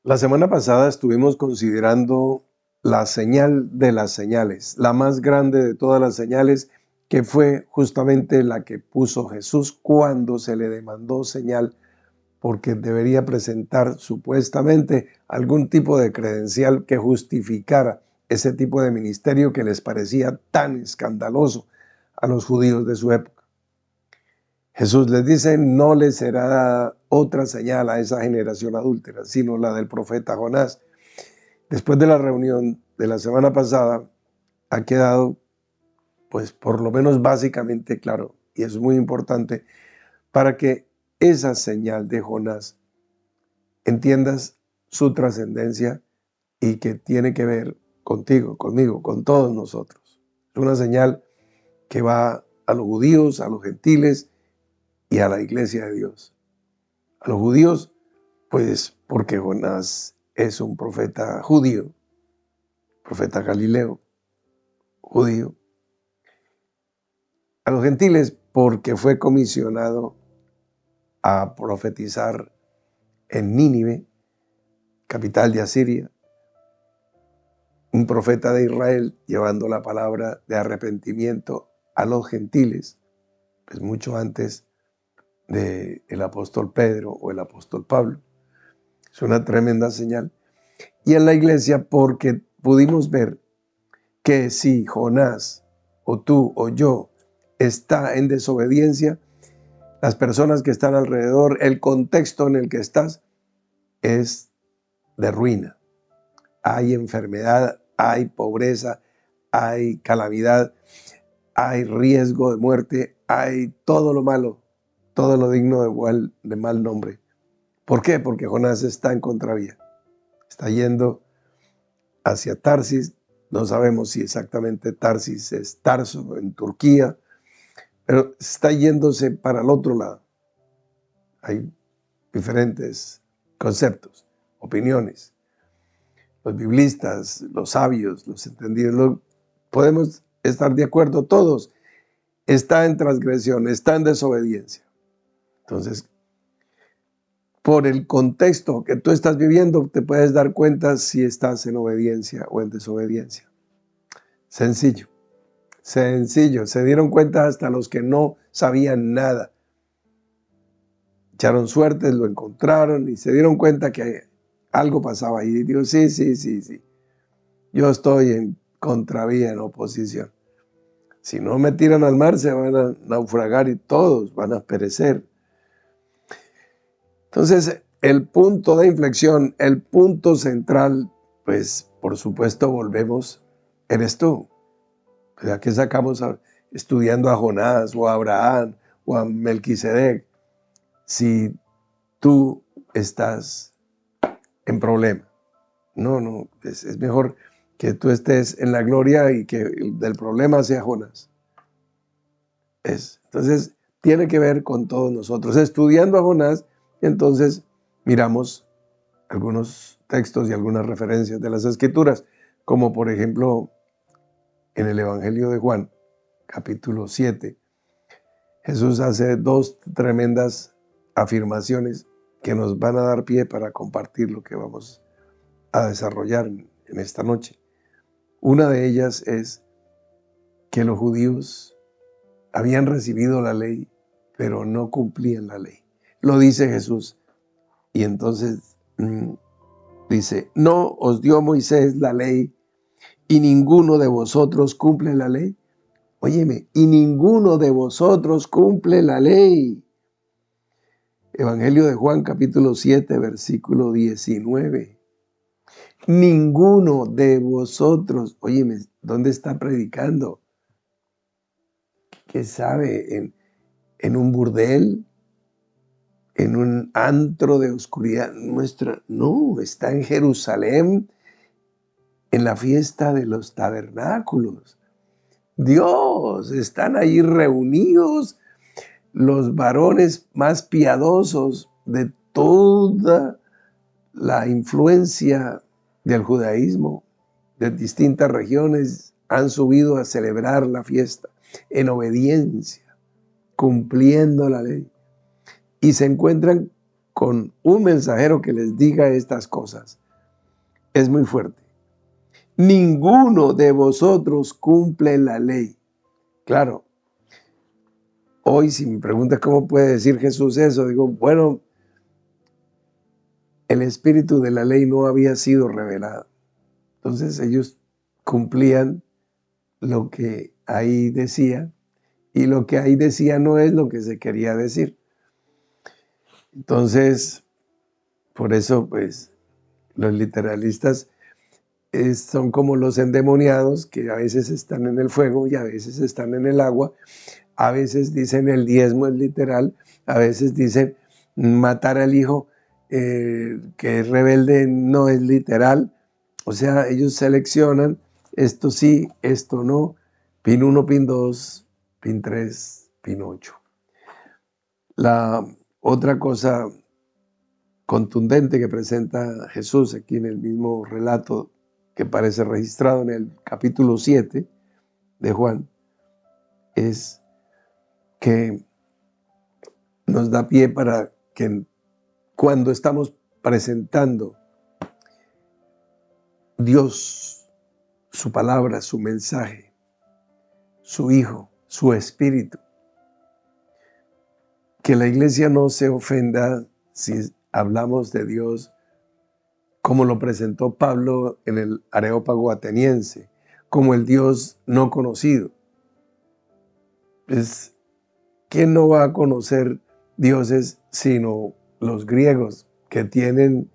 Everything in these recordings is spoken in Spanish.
La semana pasada estuvimos considerando la señal de las señales, la más grande de todas las señales, que fue justamente la que puso Jesús cuando se le demandó señal, porque debería presentar supuestamente algún tipo de credencial que justificara ese tipo de ministerio que les parecía tan escandaloso a los judíos de su época. Jesús les dice: no les será dada otra señal a esa generación adúltera, sino la del profeta Jonás. Después de la reunión de la semana pasada, ha quedado, pues, por lo menos básicamente claro, y es muy importante, para que esa señal de Jonás entiendas su trascendencia y que tiene que ver contigo, conmigo, con todos nosotros. Es una señal que va a los judíos, a los gentiles y a la iglesia de Dios. A los judíos, pues porque Jonás es un profeta judío, profeta Galileo, judío. A los gentiles porque fue comisionado a profetizar en Nínive, capital de Asiria, un profeta de Israel llevando la palabra de arrepentimiento a los gentiles, pues mucho antes del apóstol Pedro o el apóstol Pablo. Es una tremenda señal. Y en la iglesia porque pudimos ver que si Jonás o tú o yo está en desobediencia, las personas que están alrededor, el contexto en el que estás es de ruina. Hay enfermedad, hay pobreza, hay calamidad, hay riesgo de muerte, hay todo lo malo, todo lo digno de mal nombre. ¿Por qué? Porque Jonás está en contravía. Está yendo hacia Tarsis. No sabemos si exactamente Tarsis es Tarso en Turquía, pero está yéndose para el otro lado. Hay diferentes conceptos, opiniones. Los biblistas, los sabios, los entendidos, podemos estar de acuerdo todos. Está en transgresión, está en desobediencia. Entonces, por el contexto que tú estás viviendo, te puedes dar cuenta si estás en obediencia o en desobediencia. Sencillo, sencillo. Se dieron cuenta hasta los que no sabían nada. Echaron suertes, lo encontraron y se dieron cuenta que algo pasaba ahí. Y digo, sí. Yo estoy en contravía, en oposición. Si no me tiran al mar, se van a naufragar y todos van a perecer. Entonces, el punto de inflexión, el punto central, pues, por supuesto, volvemos, eres tú. ¿A qué sacamos estudiando a Jonás o a Abraham o a Melquisedec si tú estás en problema? No, es mejor que tú estés en la gloria y que del problema sea Jonás. Entonces, tiene que ver con todos nosotros. Estudiando a Jonás, entonces miramos algunos textos y algunas referencias de las Escrituras, como por ejemplo en el Evangelio de Juan, capítulo 7. Jesús hace dos tremendas afirmaciones que nos van a dar pie para compartir lo que vamos a desarrollar en esta noche. Una de ellas es que los judíos habían recibido la ley, pero no cumplían la ley. Lo dice Jesús. Y entonces dice: ¿no os dio Moisés la ley y ninguno de vosotros cumple la ley? Óyeme, y ninguno de vosotros cumple la ley. Evangelio de Juan, capítulo 7, versículo 19. Ninguno de vosotros, óyeme, ¿dónde está predicando? ¿Qué sabe? ¿En un burdel? ¿En un antro de oscuridad nuestra? No, está en Jerusalén, en la fiesta de los tabernáculos. Dios, están ahí reunidos los varones más piadosos de toda la influencia del judaísmo, de distintas regiones, han subido a celebrar la fiesta en obediencia, cumpliendo la ley. Y se encuentran con un mensajero que les diga estas cosas es muy fuerte. Ninguno de vosotros cumple la ley. Claro, hoy si me preguntas cómo puede decir Jesús eso, digo, bueno, el espíritu de la ley no había sido revelado. Entonces ellos cumplían lo que ahí decía, y lo que ahí decía no es lo que se quería decir. Entonces, por eso, pues, los literalistas son como los endemoniados que a veces están en el fuego y a veces están en el agua. A veces dicen el diezmo es literal, a veces dicen matar al hijo que es rebelde no es literal. O sea, ellos seleccionan esto sí, esto no, pin 1, pin 2, pin 3, pin 8. La otra cosa contundente que presenta Jesús aquí en el mismo relato que parece registrado en el capítulo 7 de Juan es que nos da pie para que cuando estamos presentando Dios, su palabra, su mensaje, su Hijo, su Espíritu, que la iglesia no se ofenda si hablamos de Dios como lo presentó Pablo en el Areópago ateniense, como el Dios no conocido. Pues, ¿quién no va a conocer dioses sino los griegos, que tienen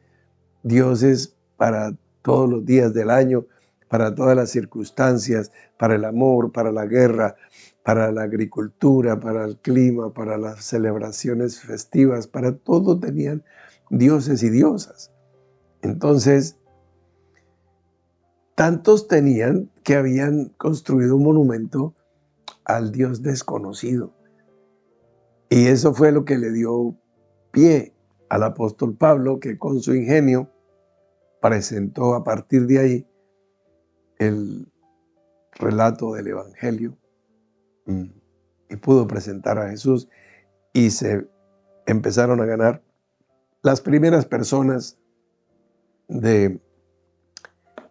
dioses para todos los días del año, para todas las circunstancias, para el amor, para la guerra, para la agricultura, para el clima, para las celebraciones festivas, para todo tenían dioses y diosas? Entonces, tantos tenían que habían construido un monumento al Dios desconocido. Y eso fue lo que le dio pie al apóstol Pablo, que con su ingenio presentó a partir de ahí el relato del Evangelio y pudo presentar a Jesús, y se empezaron a ganar las primeras personas de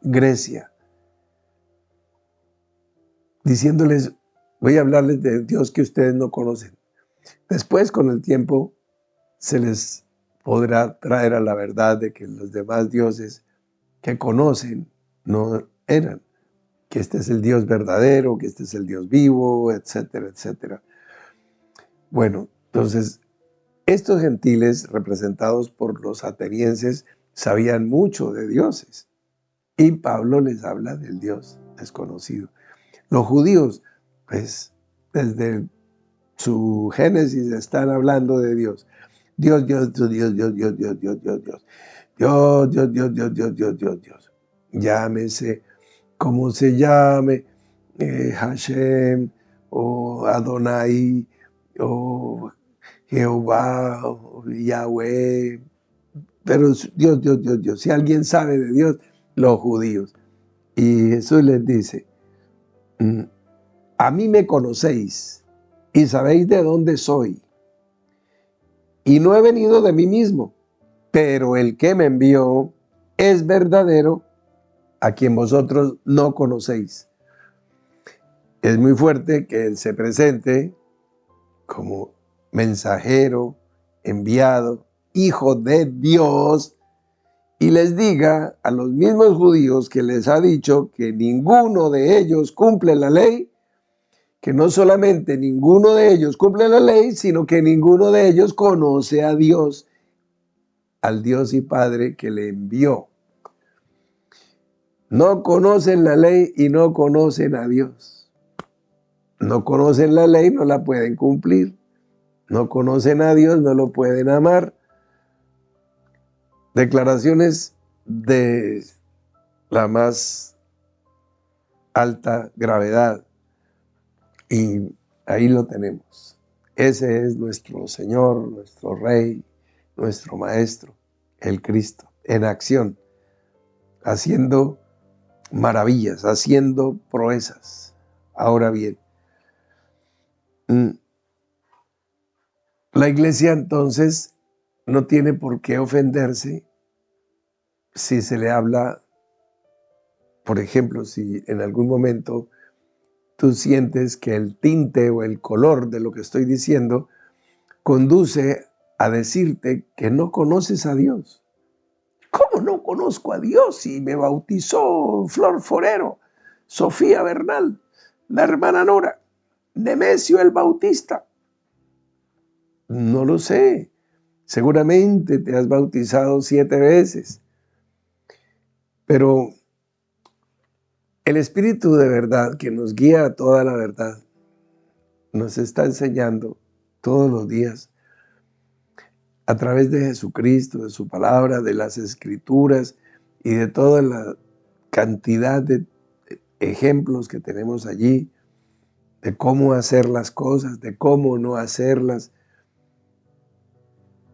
Grecia, diciéndoles, voy a hablarles de Dios que ustedes no conocen. Después, con el tiempo, se les podrá traer a la verdad de que los demás dioses que conocen no eran, que este es el Dios verdadero, que este es el Dios vivo, etcétera, etcétera. Bueno, entonces, estos gentiles representados por los atenienses sabían mucho de dioses, y Pablo les habla del Dios desconocido. Los judíos, pues, desde su génesis están hablando de Dios. Dios, Dios, Dios, Dios, Dios, Dios, Dios, Dios, Dios, Dios. Dios, Dios, Dios, Dios, Dios, Dios, Dios, Dios. Llámese como se llame, Hashem, o Adonai, o Jehová, o Yahweh, pero Dios, Dios, Dios, Dios. Si alguien sabe de Dios, los judíos. Y Jesús les dice, a mí me conocéis y sabéis de dónde soy. Y no he venido de mí mismo, pero el que me envió es verdadero, a quien vosotros no conocéis. Es muy fuerte que Él se presente como mensajero, enviado, hijo de Dios, y les diga a los mismos judíos que les ha dicho que ninguno de ellos cumple la ley, que no solamente ninguno de ellos cumple la ley, sino que ninguno de ellos conoce a Dios, al Dios y Padre que le envió. No conocen la ley y no conocen a Dios. No conocen la ley, no la pueden cumplir. No conocen a Dios, no lo pueden amar. Declaraciones de la más alta gravedad. Y ahí lo tenemos. Ese es nuestro Señor, nuestro Rey, nuestro Maestro, el Cristo, en acción, haciendo maravillas, haciendo proezas. Ahora bien, la iglesia entonces no tiene por qué ofenderse si se le habla, por ejemplo, si en algún momento tú sientes que el tinte o el color de lo que estoy diciendo conduce a decirte que no conoces a Dios. ¿Cómo no conozco a Dios si me bautizó Flor Forero, Sofía Bernal, la hermana Nora, Nemesio el Bautista? No lo sé. Seguramente te has bautizado 7 veces, pero el Espíritu de verdad que nos guía a toda la verdad nos está enseñando todos los días a través de Jesucristo, de su palabra, de las Escrituras y de toda la cantidad de ejemplos que tenemos allí, de cómo hacer las cosas, de cómo no hacerlas,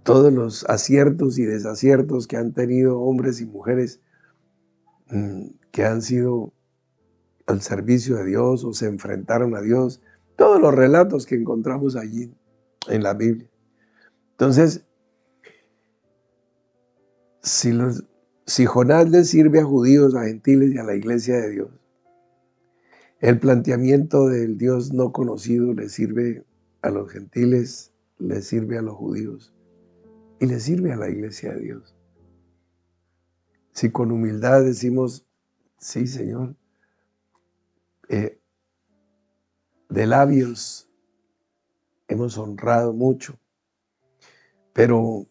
todos los aciertos y desaciertos que han tenido hombres y mujeres que han sido al servicio de Dios o se enfrentaron a Dios, todos los relatos que encontramos allí en la Biblia. Entonces, si Jonás le sirve a judíos, a gentiles y a la iglesia de Dios, el planteamiento del Dios no conocido le sirve a los gentiles, le sirve a los judíos y le sirve a la iglesia de Dios. Si con humildad decimos, sí, Señor, de labios hemos honrado mucho, pero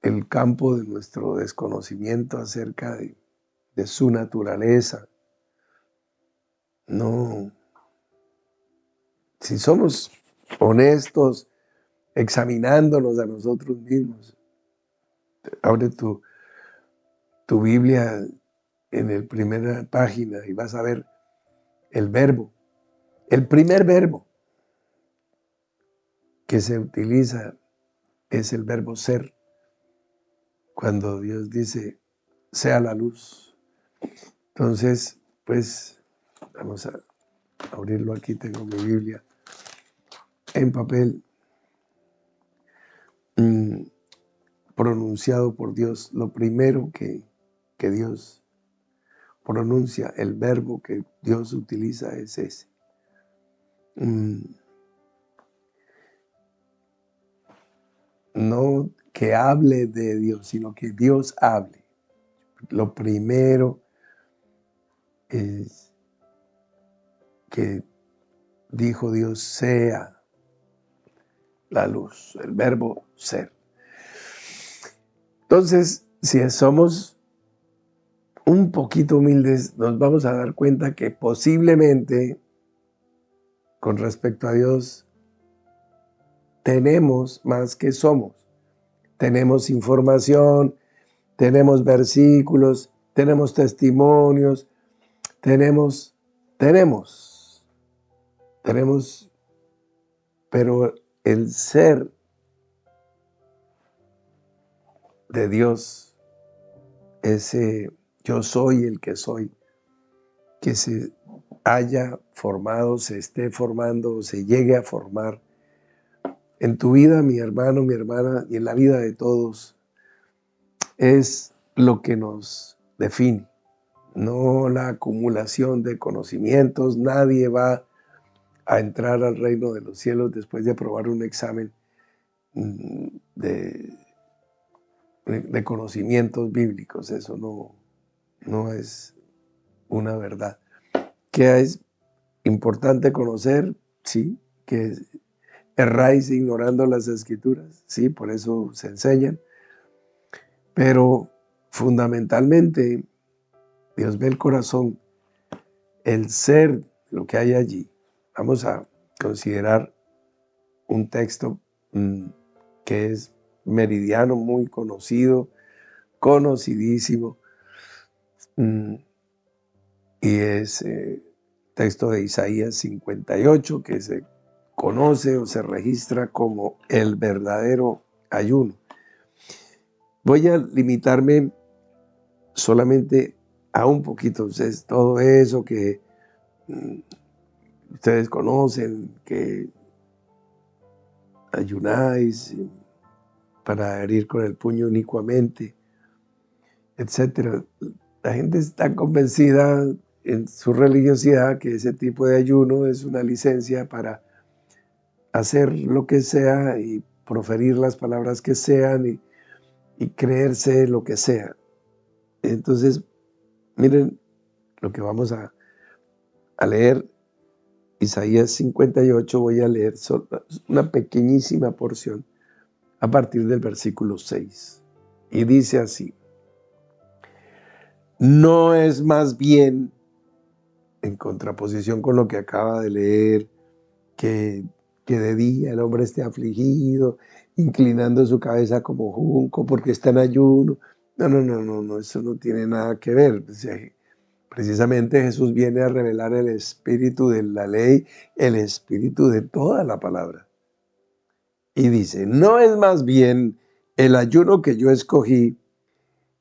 el campo de nuestro desconocimiento acerca de su naturaleza, no, si somos honestos, examinándonos a nosotros mismos, abre tu Biblia en la primera página y vas a ver el verbo, el primer verbo que se utiliza es el verbo ser. Cuando Dios dice, sea la luz. Entonces, pues, vamos a abrirlo aquí, tengo mi Biblia en papel, pronunciado por Dios. Lo primero que Dios pronuncia, el verbo que Dios utiliza es ese. No que hable de Dios, sino que Dios hable. Lo primero es que dijo Dios, sea la luz, el verbo ser. Entonces, si somos un poquito humildes, nos vamos a dar cuenta que posiblemente, con respecto a Dios, tenemos más que somos. Tenemos información, tenemos versículos, tenemos testimonios, tenemos, pero el ser de Dios, ese yo soy el que soy, que se haya formado, se esté formando, se llegue a formar en tu vida, mi hermano, mi hermana, y en la vida de todos, es lo que nos define, no la acumulación de conocimientos. Nadie va a entrar al reino de los cielos después de aprobar un examen de conocimientos bíblicos. Eso no es una verdad. ¿Que es importante conocer? Sí. ¿Que erráis ignorando las Escrituras? Sí, por eso se enseñan. Pero fundamentalmente, Dios ve el corazón, el ser, lo que hay allí. Vamos a considerar un texto que es meridiano, muy conocido, conocidísimo, y es texto de Isaías 58, que se conoce o se registra como el verdadero ayuno. Voy a limitarme solamente a un poquito. Entonces, todo eso que ustedes conocen, que ayunáis para herir con el puño inicuamente, etcétera. La gente está convencida en su religiosidad que ese tipo de ayuno es una licencia para hacer lo que sea y proferir las palabras que sean y creerse lo que sea. Entonces, miren lo que vamos a leer. Isaías 58, voy a leer una pequeñísima porción a partir del versículo 6. Y dice así: ¿no es más bien, en contraposición con lo que acaba de leer, que de día el hombre esté afligido, inclinando su cabeza como junco porque está en ayuno? No, eso no tiene nada que ver. O sea, precisamente Jesús viene a revelar el espíritu de la ley, el espíritu de toda la palabra. Y dice: ¿no es más bien el ayuno que yo escogí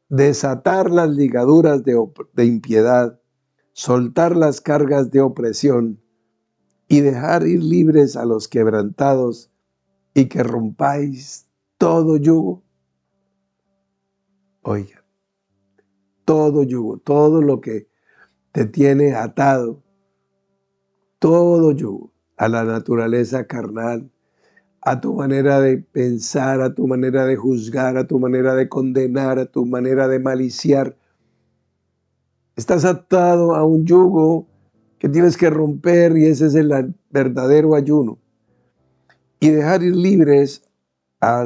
desatar las ligaduras de impiedad, soltar las cargas de opresión y dejar ir libres a los quebrantados y que rompáis todo yugo? Oiga, todo yugo, todo lo que te tiene atado, todo yugo a la naturaleza carnal, a tu manera de pensar, a tu manera de juzgar, a tu manera de condenar, a tu manera de maliciar. Estás atado a un yugo que tienes que romper, y ese es el verdadero ayuno. Y dejar ir libres a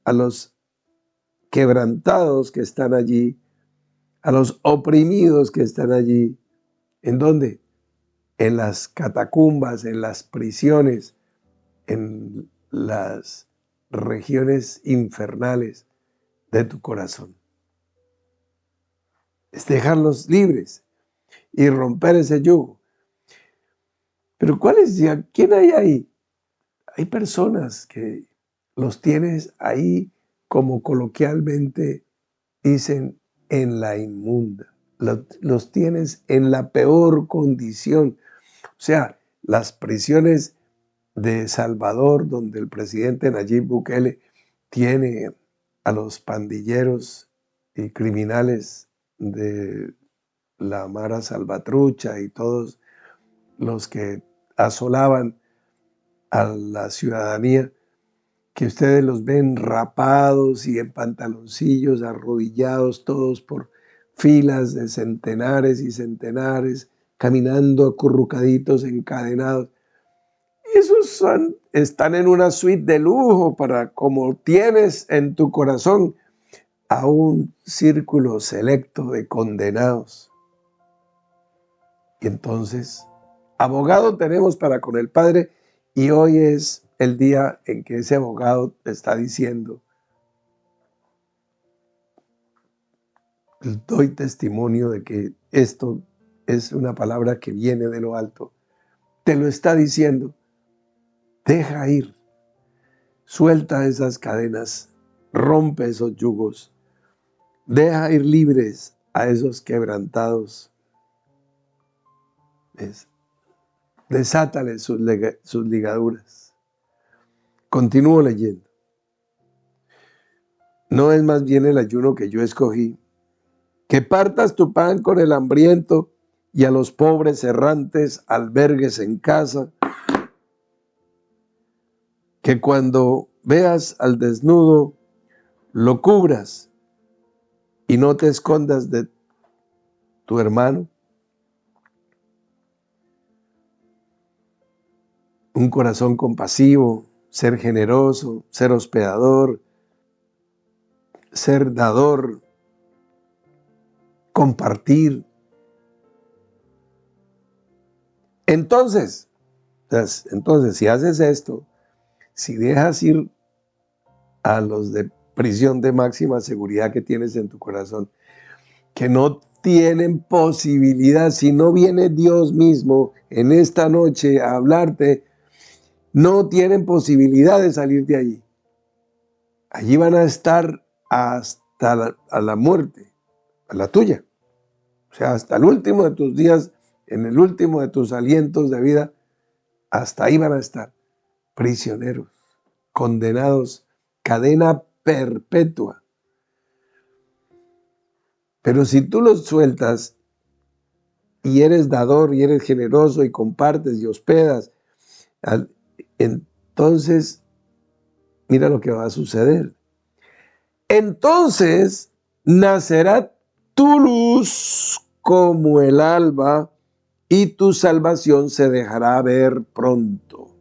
los quebrantados que están allí, a los oprimidos que están allí. ¿En dónde? En las catacumbas, en las prisiones, en las regiones infernales de tu corazón. Es dejarlos libres y romper ese yugo. Pero ¿quién hay ahí? Hay personas que los tienes ahí, como coloquialmente dicen, en la inmunda. Los tienes en la peor condición. O sea, las prisiones de Salvador, donde el presidente Nayib Bukele tiene a los pandilleros y criminales de la Mara Salvatrucha y todos los que asolaban a la ciudadanía, que ustedes los ven rapados y en pantaloncillos, arrodillados, todos por filas de centenares y centenares, caminando acurrucaditos, encadenados. Esos están en una suite de lujo, para como tienes en tu corazón a un círculo selecto de condenados. Y entonces, abogado tenemos para con el Padre, y hoy es el día en que ese abogado te está diciendo: doy testimonio de que esto es una palabra que viene de lo alto. Te lo está diciendo: deja ir, suelta esas cadenas, rompe esos yugos, deja ir libres a esos quebrantados. Desátale sus ligaduras. Continúo leyendo. ¿no es más bien el ayuno que yo escogí? Que partas tu pan con el hambriento y a los pobres errantes albergues en casa. Que cuando veas al desnudo lo cubras y no te escondas de tu hermano. Un corazón compasivo, ser generoso, ser hospedador, ser dador, compartir. Entonces, si haces esto, si dejas ir a los de prisión de máxima seguridad que tienes en tu corazón, que no tienen posibilidad, si no viene Dios mismo en esta noche a hablarte, no tienen posibilidad de salir de allí. Allí van a estar hasta la muerte, a la tuya. O sea, hasta el último de tus días, en el último de tus alientos de vida, hasta ahí van a estar prisioneros, condenados, cadena perpetua. Pero si tú los sueltas y eres dador y eres generoso y compartes y hospedas, entonces mira lo que va a suceder. Entonces nacerá tu luz como el alba y tu salvación se dejará ver pronto.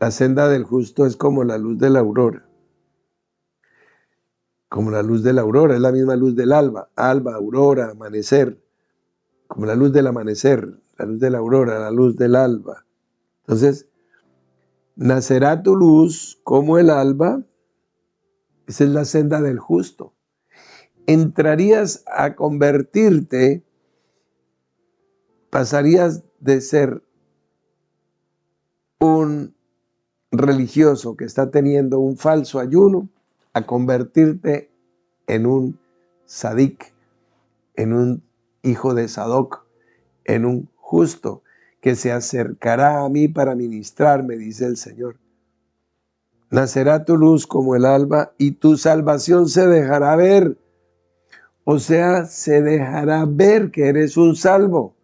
La senda del justo es como la luz de la aurora. Como la luz de la aurora, es la misma luz del alba. Alba, aurora, amanecer. Como la luz del amanecer, la luz de la aurora, la luz del alba. Entonces, nacerá tu luz como el alba. Esa es la senda del justo. Entrarías a convertirte, pasarías de ser un religioso que está teniendo un falso ayuno a convertirte en un sadik, en un hijo de Sadoc, en un justo que se acercará a mí para ministrarme, dice el Señor. Nacerá tu luz como el alba y tu salvación se dejará ver. O sea, se dejará ver que eres un salvo.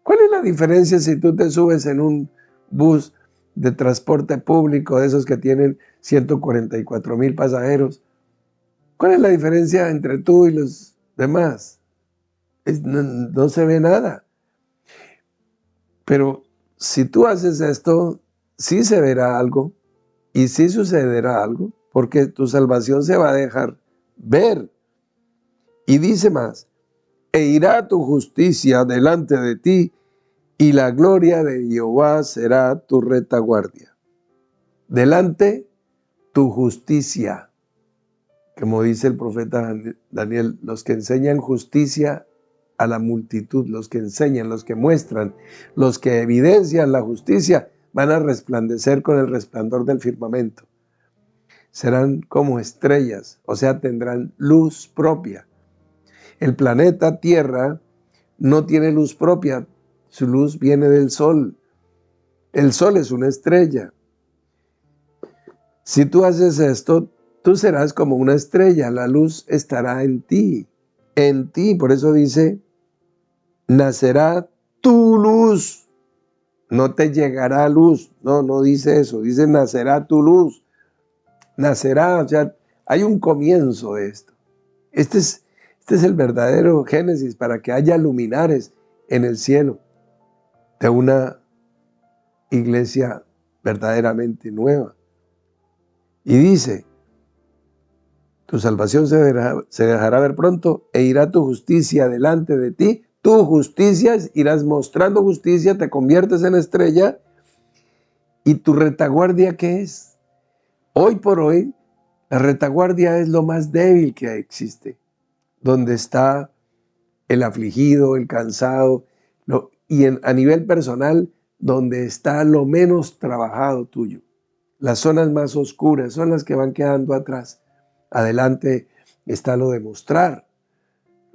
¿Cuál es la diferencia si tú te subes en un bus de transporte público, de esos que tienen 144,000 pasajeros? ¿Cuál es la diferencia entre tú y los demás? No se ve nada. Pero si tú haces esto, sí se verá algo y sí sucederá algo, porque tu salvación se va a dejar ver. Y dice más, e irá tu justicia delante de ti, y la gloria de Jehová será tu retaguardia. Delante tu justicia, como dice el profeta Daniel, los que enseñan justicia a la multitud, los que enseñan, los que muestran, los que evidencian la justicia, van a resplandecer con el resplandor del firmamento. Serán como estrellas, o sea, tendrán luz propia. El planeta Tierra no tiene luz propia, su luz viene del sol. El sol es una estrella. Si tú haces esto, tú serás como una estrella, la luz estará en ti, por eso dice, nacerá tu luz, no te llegará luz, no dice eso, dice nacerá tu luz, nacerá, o sea, hay un comienzo de esto. Este es el verdadero Génesis para que haya luminares en el cielo de una iglesia verdaderamente nueva. Y dice, tu salvación se dejará ver pronto e irá tu justicia delante de ti. Tu justicia, irás mostrando justicia, te conviertes en estrella. ¿Y tu retaguardia qué es? Hoy por hoy, la retaguardia es lo más débil que existe, donde está el afligido, el cansado, a nivel personal, donde está lo menos trabajado tuyo. Las zonas más oscuras son las que van quedando atrás. Adelante está lo de mostrar.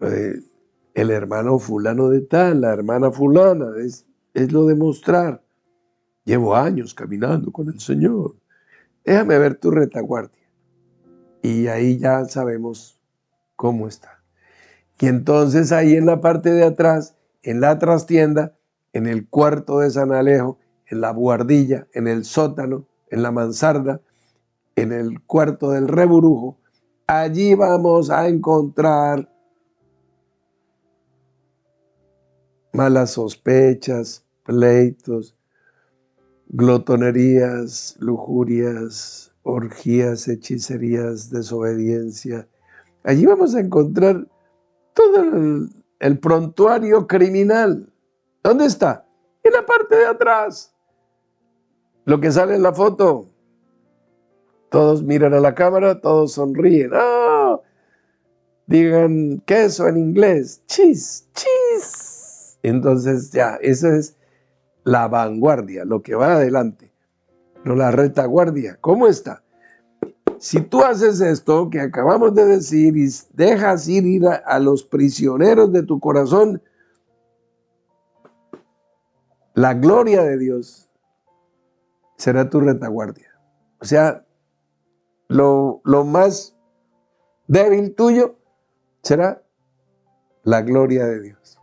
El hermano fulano de tal, la hermana fulana, es lo de mostrar. Llevo años caminando con el Señor. Déjame ver tu retaguardia. Y ahí ya sabemos cómo está. Y entonces ahí en la parte de atrás, en la trastienda, en el cuarto de San Alejo, en la buhardilla, en el sótano, en la mansarda, en el cuarto del reburujo, allí vamos a encontrar malas sospechas, pleitos, glotonerías, lujurias, orgías, hechicerías, desobediencia. Allí vamos a encontrar todo el prontuario criminal. ¿Dónde está? En la parte de atrás. Lo que sale en la foto. Todos miran a la cámara, todos sonríen. ¡Ah! Digan queso en inglés. Cheese, cheese. Entonces ya, esa es la vanguardia, lo que va adelante. No la retaguardia. ¿Cómo está? Si tú haces esto que acabamos de decir y dejas ir a los prisioneros de tu corazón, la gloria de Dios será tu retaguardia. O sea, lo más débil tuyo será la gloria de Dios.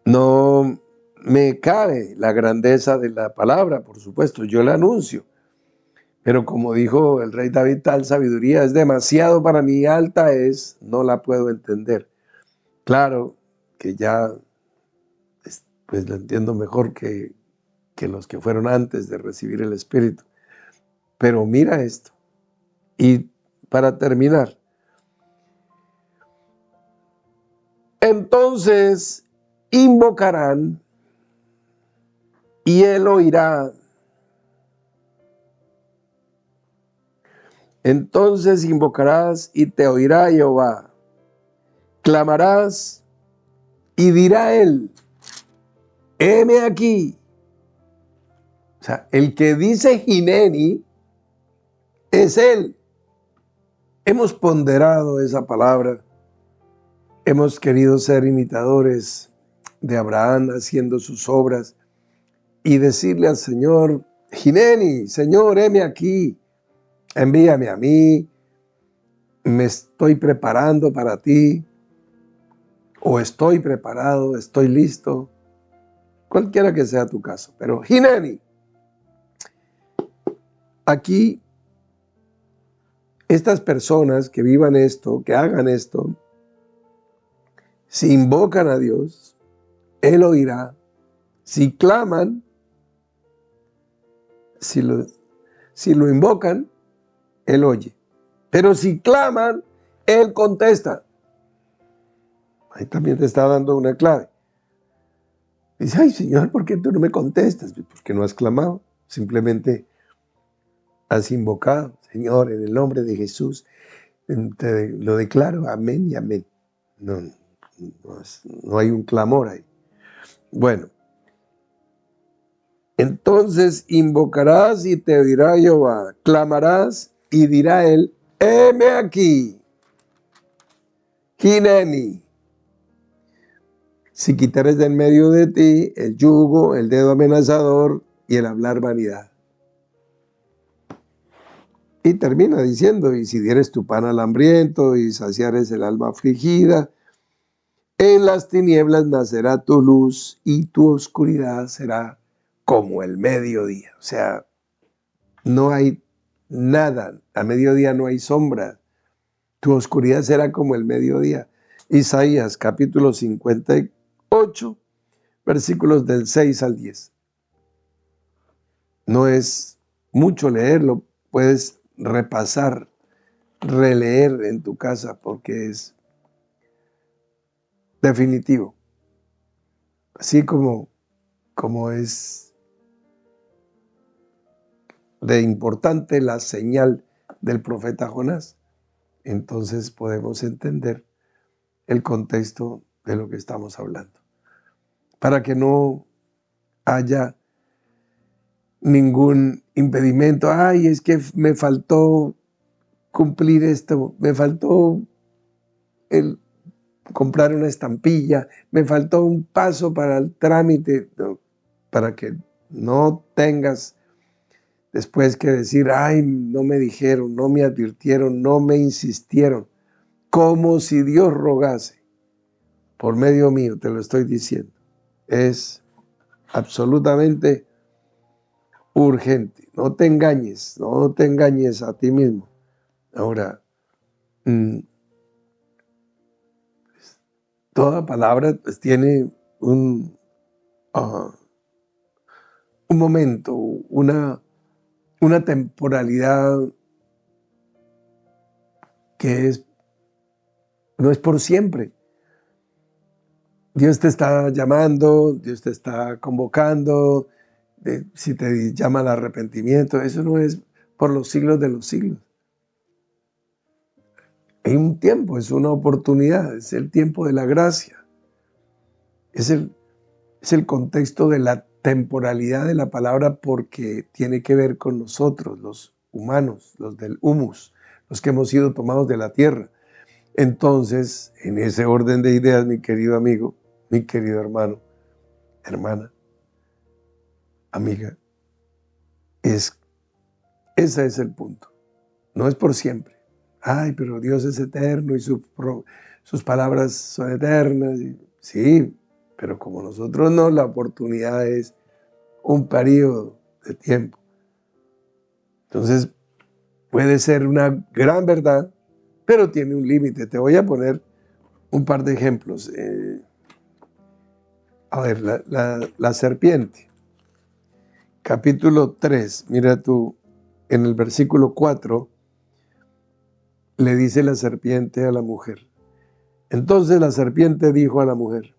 No me cabe la grandeza de la palabra, por supuesto, yo la anuncio. Pero como dijo el rey David, tal sabiduría es demasiado para mí, alta es, no la puedo entender. Claro que ya pues lo entiendo mejor que los que fueron antes de recibir el Espíritu. Pero mira esto. Y para terminar, entonces invocarán y él oirá. Entonces invocarás y te oirá Jehová. Clamarás y dirá él, heme aquí. O sea, el que dice Hineni es él. Hemos ponderado esa palabra. Hemos querido ser imitadores de Abraham haciendo sus obras y decirle al Señor, Hineni, Señor, heme aquí, envíame a mí, me estoy preparando para ti, o estoy preparado, estoy listo, cualquiera que sea tu caso. Pero Hineni, aquí estas personas que vivan esto, que hagan esto, si invocan a Dios, Él oirá. Si claman, si lo invocan, Él oye. Pero si claman, Él contesta. Ahí también te está dando una clave. Dice, ay Señor, ¿por qué tú no me contestas? Porque no has clamado, simplemente has invocado. Señor, en el nombre de Jesús, te lo declaro, amén y amén. No hay un clamor ahí. Bueno, entonces invocarás y te oirá Jehová, clamarás y dirá él, heme aquí, Hineni. Si quitares de en medio de ti el yugo, el dedo amenazador y el hablar vanidad. Y termina diciendo, y si dieres tu pan al hambriento y saciares el alma afligida, en las tinieblas nacerá tu luz y tu oscuridad será como el mediodía. O sea, no hay nada, a mediodía no hay sombra, tu oscuridad será como el mediodía. Isaías capítulo 58, versículos del 6 al 10. No es mucho leerlo, puedes repasar, releer en tu casa porque es definitivo. Así como es de importante la señal del profeta Jonás, entonces podemos entender el contexto de lo que estamos hablando. Para que no haya ningún impedimento, ay, es que me faltó cumplir esto, me faltó el comprar una estampilla, me faltó un paso para el trámite, no, para que no tengas después que decir, ay, no me dijeron, no me advirtieron, no me insistieron, como si Dios rogase. Por medio mío te lo estoy diciendo. Es absolutamente urgente. No te engañes a ti mismo. Ahora, toda palabra pues, tiene un momento, una temporalidad que no es por siempre. Dios te está llamando, Dios te está convocando, si te llama al arrepentimiento, eso no es por los siglos de los siglos. Hay un tiempo, es una oportunidad, es el tiempo de la gracia. Es el contexto de la temporalidad de la palabra porque tiene que ver con nosotros, los humanos, los del humus, los que hemos sido tomados de la tierra. Entonces, en ese orden de ideas, mi querido amigo, mi querido hermano, hermana, amiga, es Ese es el punto. No es por siempre. Ay, pero Dios es eterno y sus palabras son eternas. Sí, pero como nosotros no, la oportunidad es un periodo de tiempo. Entonces, puede ser una gran verdad, pero tiene un límite. Te voy a poner un par de ejemplos. A ver, la serpiente. Capítulo 3, mira tú, en el versículo 4, le dice la serpiente a la mujer. Entonces la serpiente dijo a la mujer,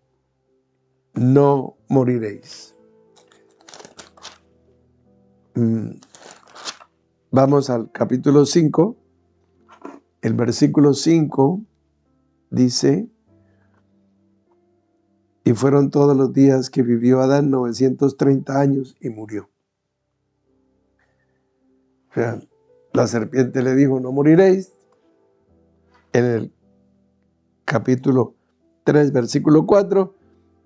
no moriréis. Vamos al capítulo 5, el versículo 5 dice, y fueron todos los días que vivió Adán 930 años y murió. O sea, la serpiente le dijo, no moriréis. En el capítulo 3, versículo 4,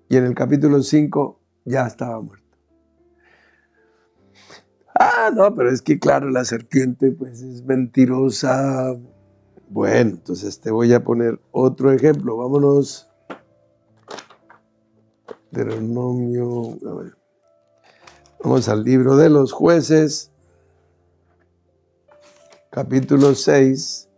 y en el capítulo 5 ya estaba muerto. Ah, no, pero es que claro, la serpiente pues es mentirosa. Bueno, entonces te voy a poner otro ejemplo. Vámonos. Deuteronomio, a ver. Vamos al libro de los Jueces, capítulo 6.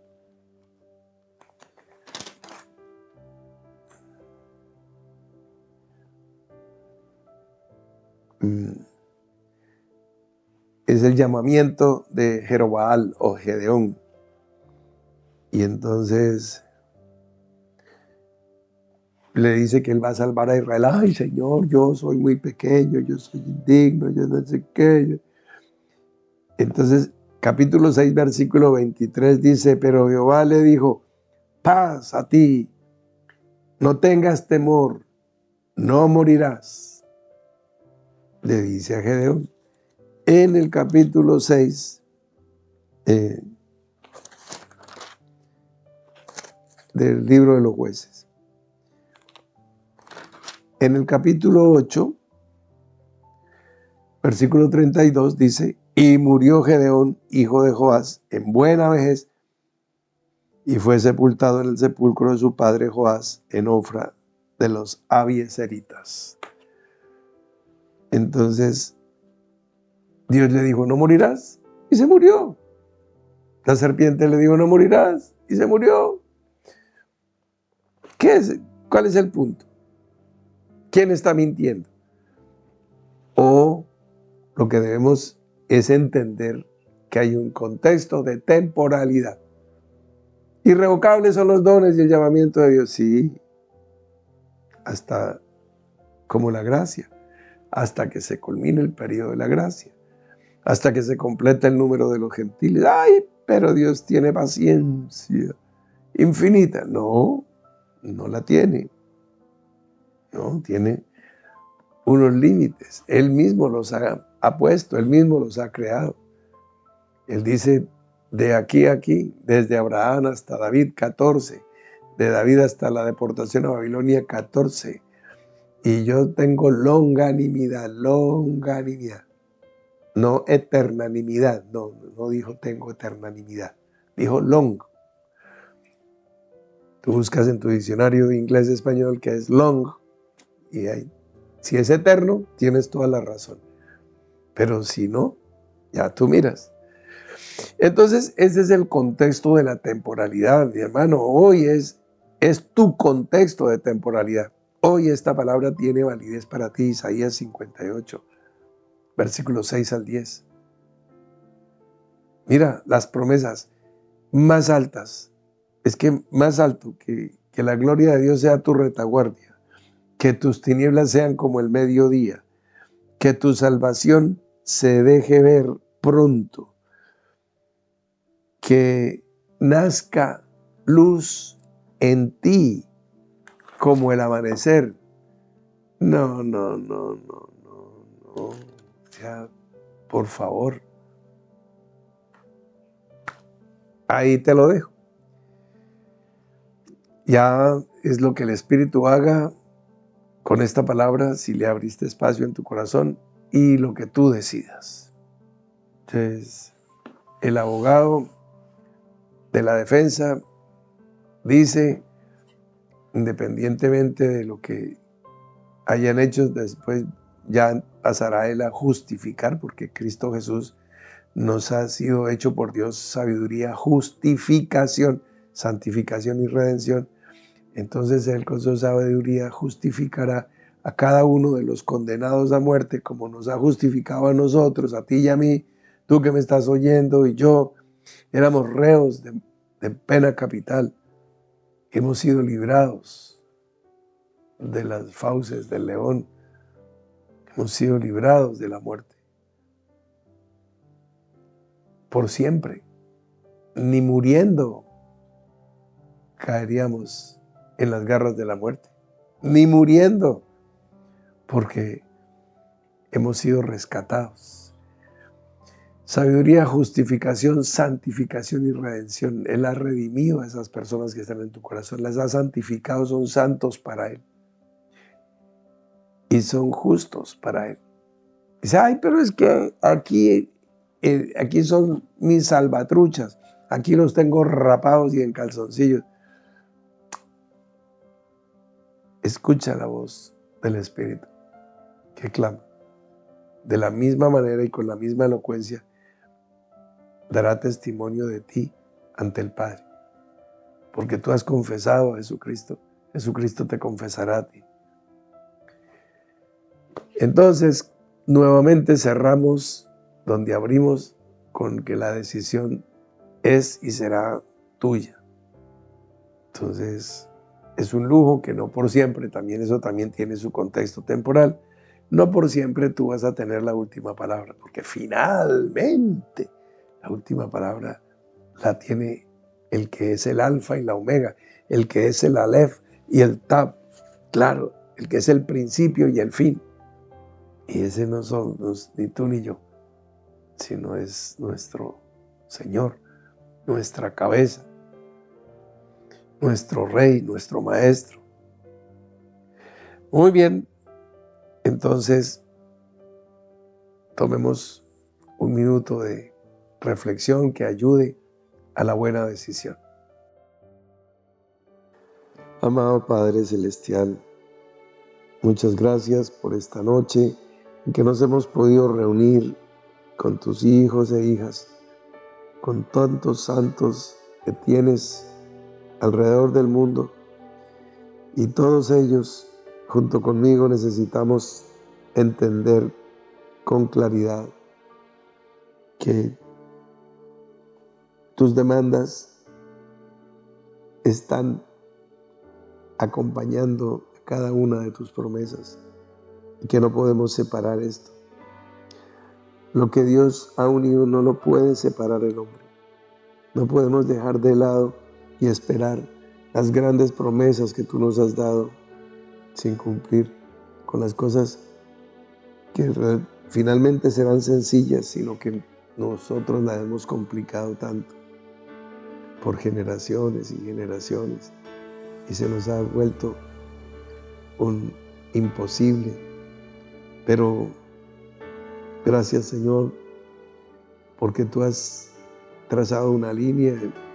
Es el llamamiento de Jerobaal o Gedeón. Y entonces le dice que él va a salvar a Israel. Ay, Señor, yo soy muy pequeño, yo soy indigno, yo no sé qué. Entonces, capítulo 6, versículo 23 dice, pero Jehová le dijo, paz a ti, no tengas temor, no morirás. Le dice a Gedeón. En el capítulo 6 del libro de los Jueces. En el capítulo 8, versículo 32 dice, y murió Gedeón, hijo de Joás, en buena vejez, y fue sepultado en el sepulcro de su padre Joás, en Ofra de los Abiezeritas. Entonces, Dios le dijo, no morirás, y se murió. La serpiente le dijo, no morirás, y se murió. ¿Qué es? ¿Cuál es el punto? ¿Quién está mintiendo? O lo que debemos es entender que hay un contexto de temporalidad. Irrevocables son los dones y el llamamiento de Dios, sí, hasta como la gracia, hasta que se culmine el periodo de la gracia, hasta que se complete el número de los gentiles. Ay, pero Dios tiene paciencia infinita. No, no la tiene. No, tiene unos límites. Él mismo los ha puesto, Él mismo los ha creado. Él dice, de aquí a aquí, desde Abraham hasta David, 14, de David hasta la deportación a Babilonia, 14. Y yo tengo longanimidad, no eternanimidad, no dijo tengo eternanimidad, dijo long. Tú buscas en tu diccionario de inglés-español que es long, y ahí, si es eterno, tienes toda la razón. Pero si no, ya tú miras. Entonces, ese es el contexto de la temporalidad, mi hermano. Hoy es tu contexto de temporalidad. Hoy esta palabra tiene validez para ti, Isaías 58, versículos 6 al 10. Mira, las promesas más altas. Es que más alto que la gloria de Dios sea tu retaguardia, que tus tinieblas sean como el mediodía, que tu salvación se deje ver pronto, que nazca luz en ti como el amanecer. No. O sea, por favor. Ahí te lo dejo. Ya es lo que el Espíritu haga con esta palabra, si le abriste espacio en tu corazón, y lo que tú decidas. Entonces, el abogado de la defensa dice, independientemente de lo que hayan hecho, después ya pasará él a justificar, porque Cristo Jesús nos ha sido hecho por Dios sabiduría, justificación, santificación y redención. Entonces Él con su sabiduría justificará a cada uno de los condenados a muerte, como nos ha justificado a nosotros, a ti y a mí, tú que me estás oyendo y yo, éramos reos de pena capital. Hemos sido librados de las fauces del león, hemos sido librados de la muerte. Por siempre, ni muriendo caeríamos en las garras de la muerte, ni muriendo, porque hemos sido rescatados. Sabiduría, justificación, santificación y redención. Él ha redimido a esas personas que están en tu corazón, las ha santificado, son santos para Él y son justos para Él. Dice, ay, pero es que aquí son mis salvatruchas, aquí los tengo rapados y en calzoncillos. Escucha la voz del Espíritu que clama. De la misma manera y con la misma elocuencia dará testimonio de ti ante el Padre. Porque tú has confesado a Jesucristo, Jesucristo te confesará a ti. Entonces, nuevamente cerramos donde abrimos con que la decisión es y será tuya. Entonces, es un lujo que no por siempre, eso también tiene su contexto temporal. No por siempre tú vas a tener la última palabra, porque finalmente la última palabra la tiene el que es el alfa y la omega, el que es el alef y el tab, claro, el que es el principio y el fin. Y ese no somos ni tú ni yo, sino es nuestro Señor, nuestra cabeza, nuestro Rey, nuestro Maestro. Muy bien, entonces tomemos un minuto de reflexión que ayude a la buena decisión. Amado Padre Celestial, muchas gracias por esta noche en que nos hemos podido reunir con tus hijos e hijas, con tantos santos que tienes alrededor del mundo, y todos ellos, junto conmigo, necesitamos entender con claridad que tus demandas están acompañando a cada una de tus promesas y que no podemos separar esto. Lo que Dios ha unido no lo puede separar el hombre. No podemos dejar de lado y esperar las grandes promesas que tú nos has dado sin cumplir con las cosas que finalmente serán sencillas, sino que nosotros las hemos complicado tanto por generaciones y generaciones y se nos ha vuelto un imposible. Pero gracias, Señor, porque tú has trazado una línea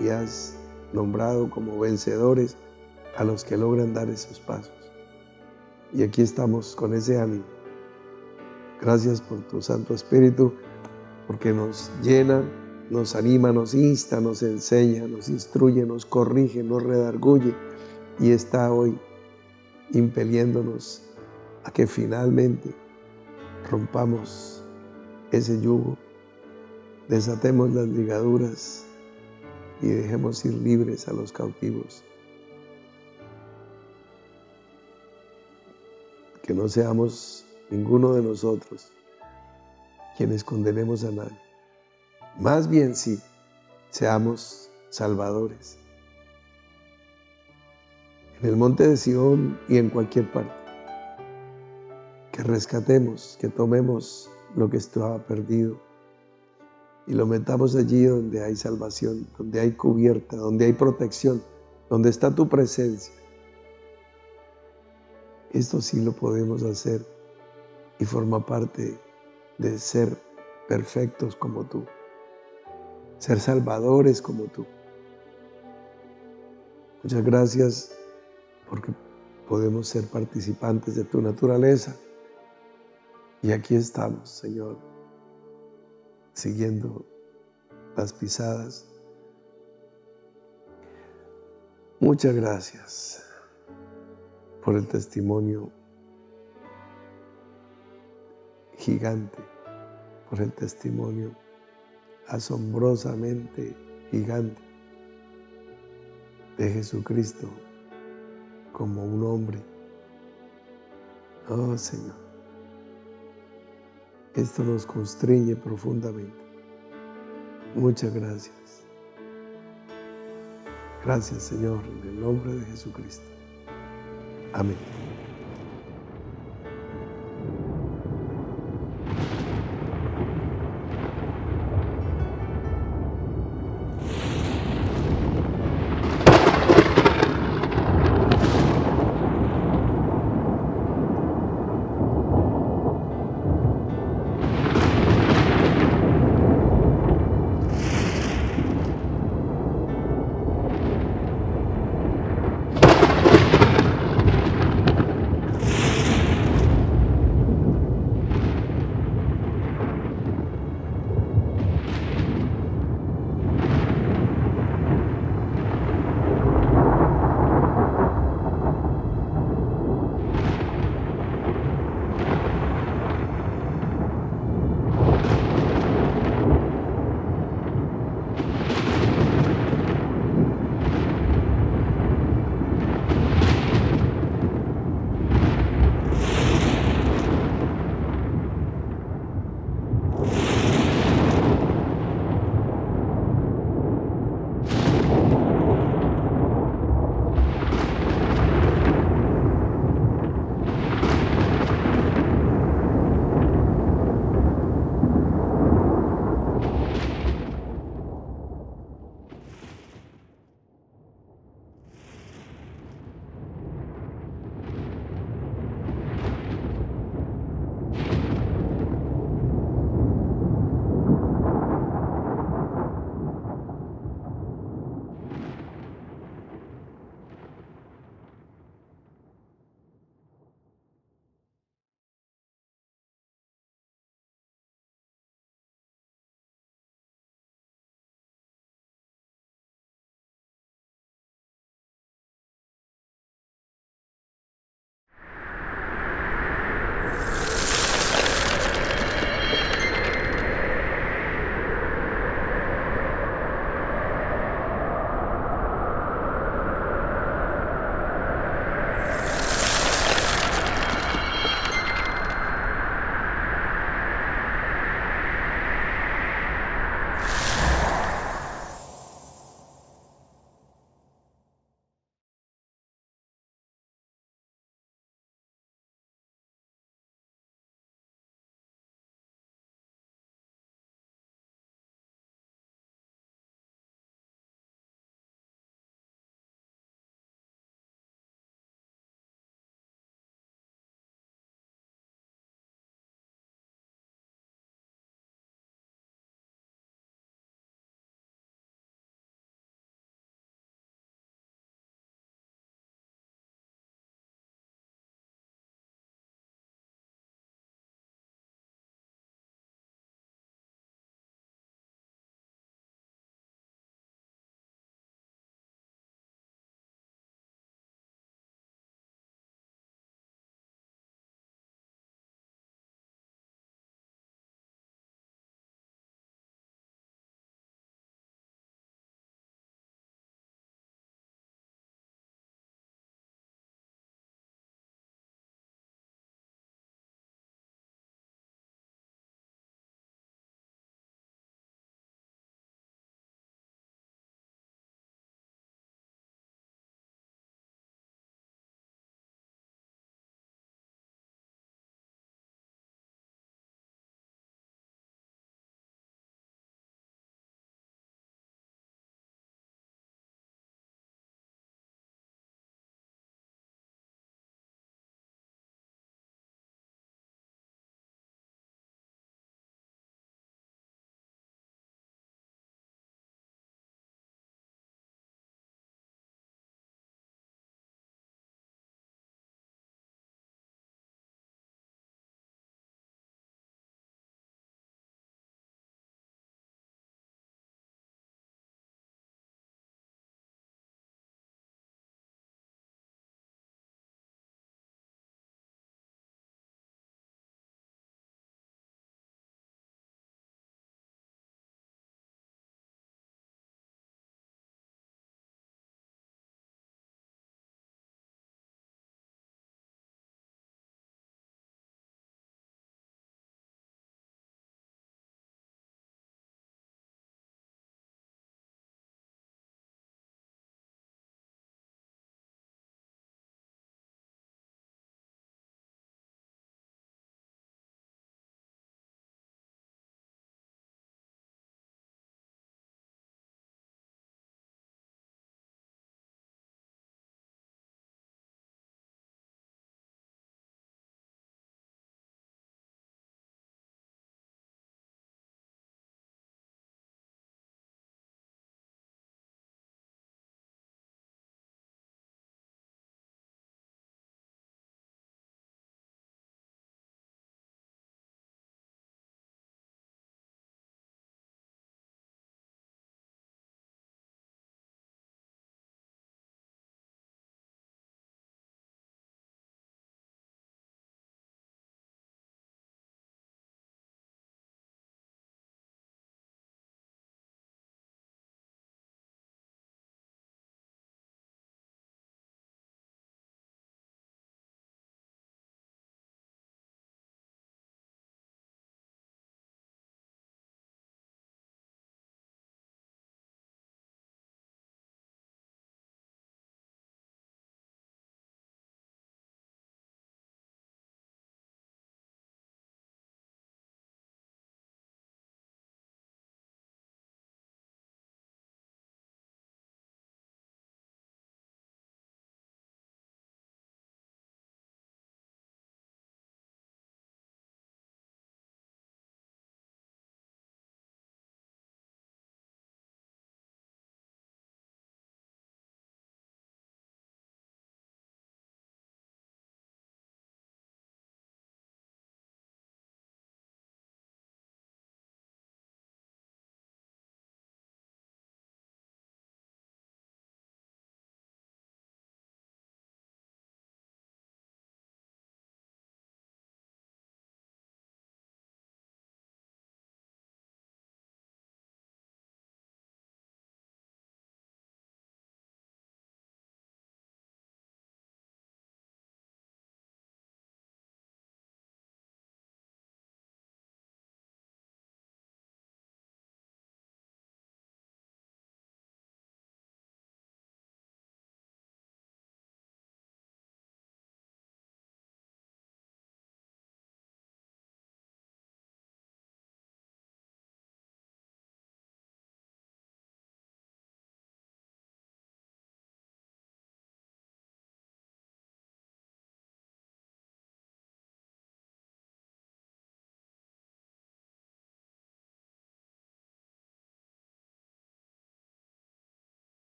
y has nombrado como vencedores a los que logran dar esos pasos. Y aquí estamos con ese ánimo. Gracias por tu Santo Espíritu, porque nos llena, nos anima, nos insta, nos enseña, nos instruye, nos corrige, nos redarguye y está hoy impeliéndonos a que finalmente rompamos ese yugo, desatemos las ligaduras y dejemos ir libres a los cautivos. Que no seamos ninguno de nosotros quienes condenemos a nadie. Más bien sí, seamos salvadores. En el monte de Sión y en cualquier parte. Que rescatemos, que tomemos lo que estaba perdido y lo metamos allí donde hay salvación, donde hay cubierta, donde hay protección, donde está tu presencia. Esto sí lo podemos hacer y forma parte de ser perfectos como tú. ser salvadores como tú. Muchas gracias porque podemos ser participantes de tu naturaleza. Y aquí estamos, Señor, siguiendo las pisadas. Muchas gracias por el testimonio gigante, por el testimonio asombrosamente gigante de Jesucristo como un hombre. Oh, Señor, esto nos constriñe profundamente. Muchas gracias. Gracias, Señor, en el nombre de Jesucristo. Amén.